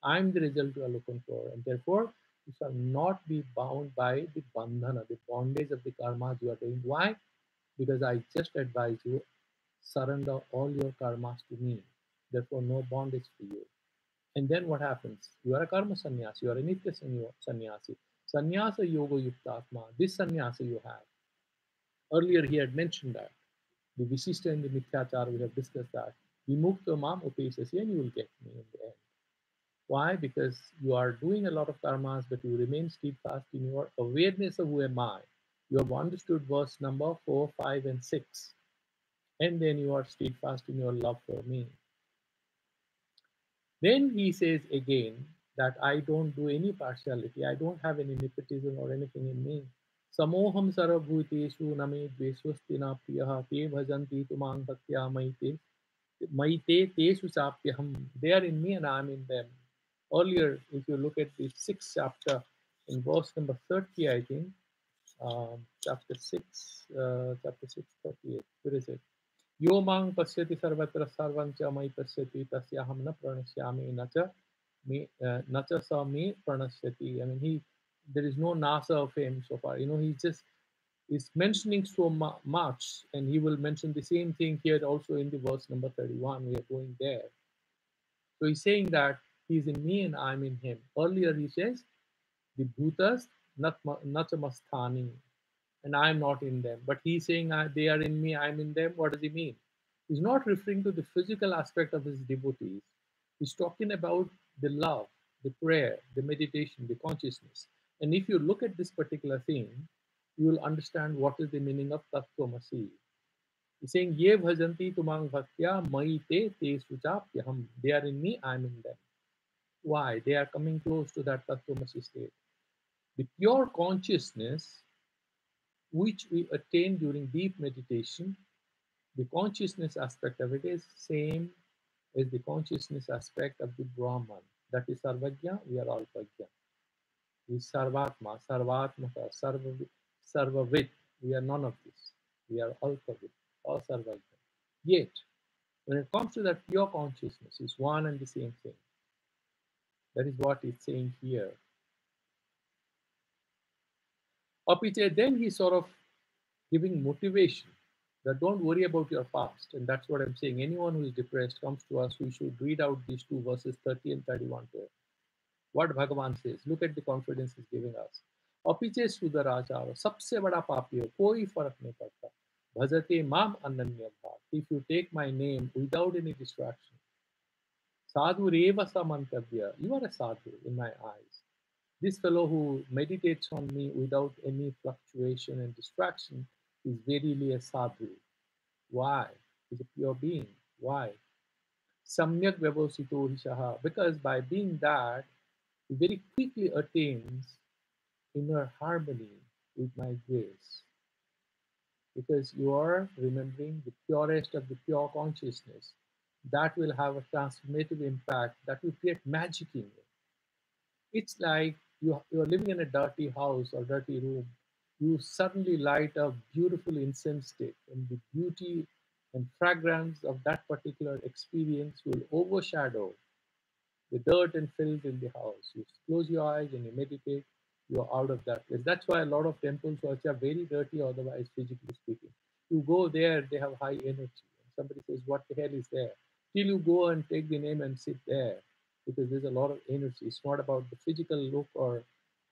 I'm the result you are looking for, and therefore you shall not be bound by the bandhana, the bondage of the karmas you are doing. Why? Because I just advise you, surrender all your karmas to me. Therefore, no bondage for you. And then what happens? You are a karma sannyasi, you are a nitya sannyasi. Sannyasa yoga yuktatma, this sannyasa you have. Earlier he had mentioned that. The Visishta and the Mithyachara, we have discussed that. Vimukto mam upesasi, and you will get me in the end. Why? Because you are doing a lot of karmas, but you remain steadfast in your awareness of who am I. You have understood verse number 4, 5, and 6. And then you are steadfast in your love for me. Then he says again that I don't do any partiality, I don't have any nepotism or anything in me. Samoham sarvabhuteshu name dveswastina priyaha te bhajanti tumang bhaktya maite tesu sapyaham. They are in me and I am in them. Earlier, if you look at the 6th chapter, in verse number 30, I think, chapter 6, 38, where is it? Yo mang pasyati sarvatra sarvancha mai pasyati tasyaham na pranashyami nacha sa me pranasyati. I mean, there is no nasa of him so far. He's mentioning so much, and he will mention the same thing here also in the verse number 31. We are going there. So he's saying that he's in me and I'm in him. Earlier he says, the bhutas nachamasthani, and I'm not in them. But he's saying they are in me, I'm in them. What does he mean? He's not referring to the physical aspect of his devotees. He's talking about the love, the prayer, the meditation, the consciousness. And if you look at this particular thing, you will understand what is the meaning of Tattvamasi. He's saying, Ye bhajanti tumang bhaktya mai te suchapyaham. They are in me, I'm in them. Why? They are coming close to that Tattvamasi state. The pure consciousness which we attain during deep meditation, the consciousness aspect of it is same as the consciousness aspect of the Brahman. That is Sarvajna, we are all Prajna. He is Sarvatma, Sarvatmaka, Sarvavit. We are none of this. We are Alpavit, all Sarvajna. Yet, when it comes to that pure consciousness, it's one and the same thing. That is what it's saying here. Apiche, then he's sort of giving motivation that don't worry about your past. And that's what I'm saying. Anyone who is depressed comes to us, we should read out these two verses 30 and 31 to him. What Bhagavan says, look at the confidence he's giving us. Apiche sudaracharo, sabse bada papiyo, koi farak nahi padta. Bhajate mam ananya bhav. If you take my name without any distraction, sadhu reva samantavya, you are a sadhu in my eyes. This fellow who meditates on me without any fluctuation and distraction is verily a sadhu. Why? He's a pure being. Why? Samyak vyavosito hishaha. Because by being that, he very quickly attains inner harmony with my grace. Because you are remembering the purest of the pure consciousness. That will have a transformative impact, that will create magic in you. It's like you're living in a dirty house or dirty room. You suddenly light a beautiful incense stick, and the beauty and fragrance of that particular experience will overshadow the dirt and filth in the house. You close your eyes and you meditate, you're out of that place. That's why a lot of temples which are very dirty, otherwise, physically speaking. You go there, they have high energy. And somebody says, what the hell is there? Till you go and take the name and sit there, because there's a lot of energy. It's not about the physical look or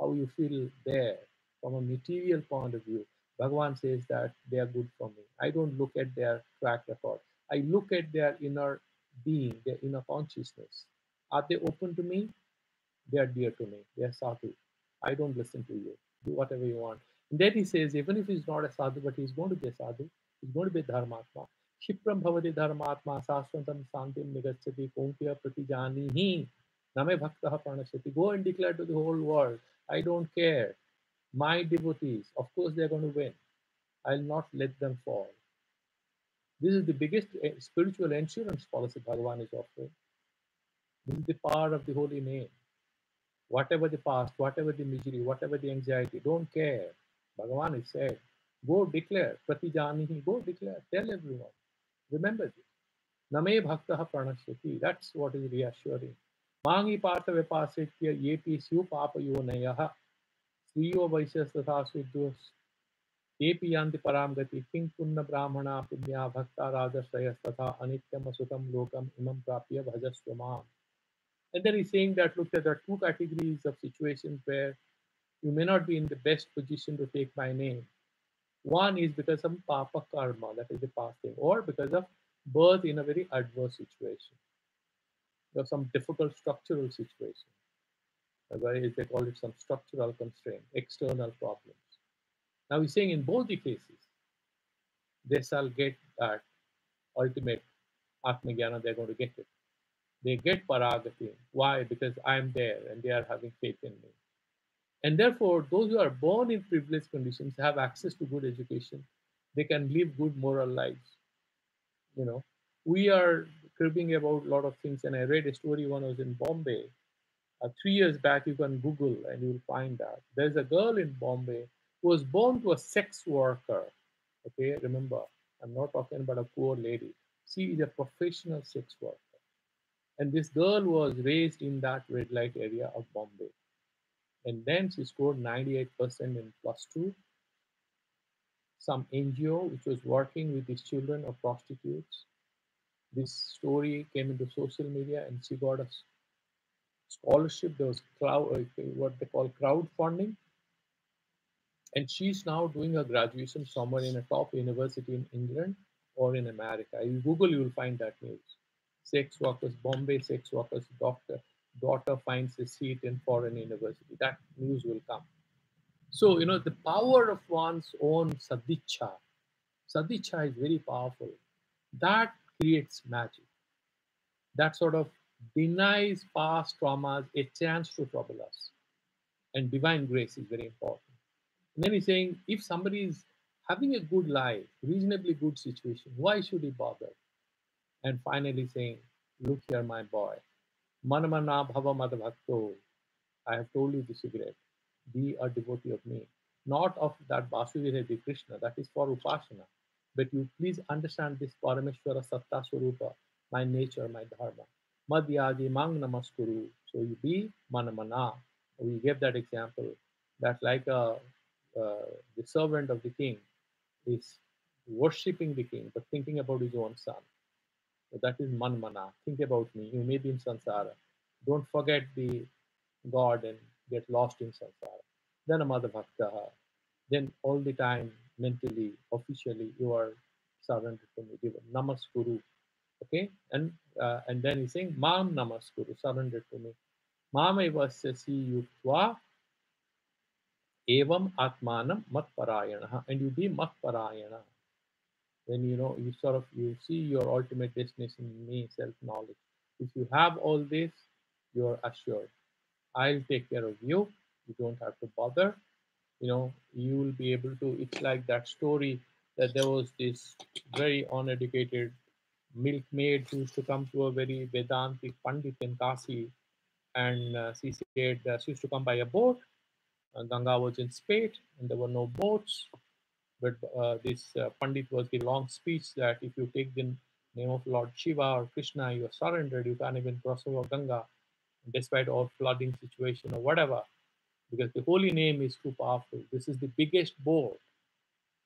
how you feel there. From a material point of view, Bhagavan says that they are good for me. I don't look at their track record. I look at their inner being, their inner consciousness. Are they open to me? They are dear to me. They are sadhu. I don't listen to you. Do whatever you want. And then he says, even if he's not a sadhu, but he's going to be a sadhu, he's going to be a dharmatma. Shipram bhavati dharmatma saswantam santim nigacchati kumpya pratijanihi name bhaktaha pranashyati. Go and declare to the whole world, I don't care. My devotees, of course they're going to win. I'll not let them fall. This is the biggest spiritual insurance policy Bhagavan is offering. This is the power of the holy name. Whatever the past, whatever the misery, whatever the anxiety, don't care. Bhagavan is said, go declare, pratijanihi, go declare, tell everyone. Remember this. Name bhaktaha pranashyati. That's what is reassuring. Mangi partha vipasitya yepi syu papayo nayaha. Sriyo vaishyas tatha suddhos. Yepi yanti param gati. King punna brahmana punya bhakta rajashrayas tatha anityam asukam lokam imam prapya bhajasvamam. And then he's saying that, look, there are two categories of situations where you may not be in the best position to take my name. One is because of papa karma, that is the past thing, or because of birth in a very adverse situation. There are some difficult structural situation, whereas they call it some structural constraint, external problems. Now he's saying in both the cases, they shall get that ultimate Atmajnana, they're going to get it. They get Paragati. Why? Because I'm there and they are having faith in me. And therefore, those who are born in privileged conditions have access to good education. They can live good moral lives. You know, we are cribbing about a lot of things. And I read a story when I was in Bombay. 3 years back, you can Google and you'll find that there's a girl in Bombay who was born to a sex worker. Okay, remember, I'm not talking about a poor lady. She is a professional sex worker. And this girl was raised in that red light area of Bombay. And then she scored 98% in plus two. Some NGO which was working with these children of prostitutes. This story came into social media and she got a scholarship. There was what they call crowdfunding. And she's now doing a graduation somewhere in a top university in England or in America. You Google, you will find that news. Sex workers, Bombay sex workers, daughter finds a seat in foreign university. That news will come. So, the power of one's own sadicha is very powerful. That creates magic. That sort of denies past traumas a chance to trouble us. And divine grace is very important. And then he's saying, if somebody is having a good life, reasonably good situation, why should he bother? And finally saying, look here, my boy, manamana bhava madhavakto, I have told you the secret. Be a devotee of me, not of that Vasudeva Krishna, that is for Upasana. But you please understand this Parameshwara Satta Swarupa, my nature, my dharma. Madhyadi Mang Namaskuru. So you be Manamana. We gave that example that like the servant of the king is worshipping the king, but thinking about his own son. So that is manmana. Think about me. You may be in samsara. Don't forget the God and get lost in samsara. Then amada bhaktaha. Then all the time, mentally, officially, you are surrendered to me. Give namaskuru. Okay, and then he's saying mam namaskuru, surrendered to me. Mam evasyasi yuktva evam atmanam matparayana, and you be matparayana. When you sort of you see your ultimate destination in me, self-knowledge. If you have all this, you're assured. I'll take care of you. You don't have to bother. You will be able to. It's like that story that there was this very uneducated milkmaid who used to come to a very Vedantic Pandit in Kasi, and she said she used to come by a boat. Ganga was in spate, and there were no boats. But this Pandit was giving long speech that if you take the name of Lord Shiva or Krishna, you are surrendered. You can't even cross over Ganga, despite all flooding situation or whatever, because the holy name is too powerful. This is the biggest boat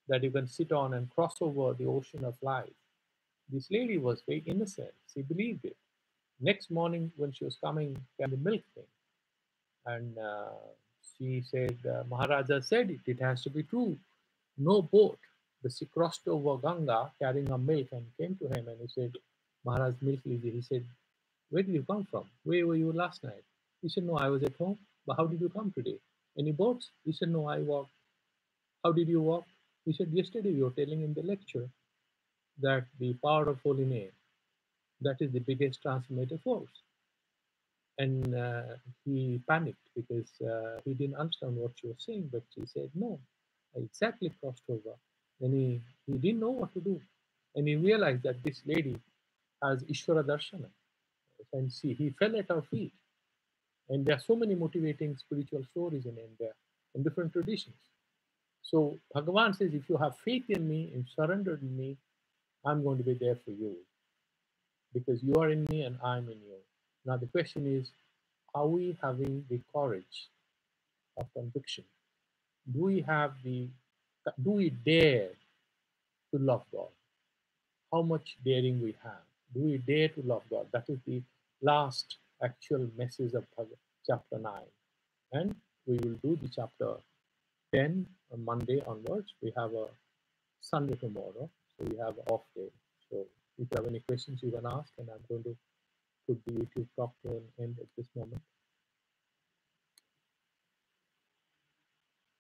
that you can sit on and cross over the ocean of life. This lady was very innocent. She believed it. Next morning, when she was coming, came the milk thing, and she said, Maharaja said it. It has to be true. No boat. But she crossed over Ganga carrying a milk and came to him and he said, Maharaj, milk lijiye. He said, where did you come from? Where were you last night? He said, no, I was at home. But how did you come today? Any boats? He said, no, I walked. How did you walk? He said, yesterday you were telling in the lecture that the power of holy name, that is the biggest transformative force. And he panicked because he didn't understand what she was saying, but she said, no, I exactly crossed over. Then he didn't know what to do. And he realized that this lady has Ishvara Darshana. And he fell at her feet. And there are so many motivating spiritual stories in India, in different traditions. So Bhagavan says, if you have faith in me and surrendered in me, I'm going to be there for you. Because you are in me and I'm in you. Now the question is, are we having the courage of conviction? Do we dare to love God? How much daring we have? Do we dare to love God? That is the last actual message of chapter 9. And we will do the chapter 10 on Monday onwards. We have a Sunday tomorrow, so we have an off day. So If you have any questions, you can ask, and I'm going to put the YouTube talk to an end at this moment.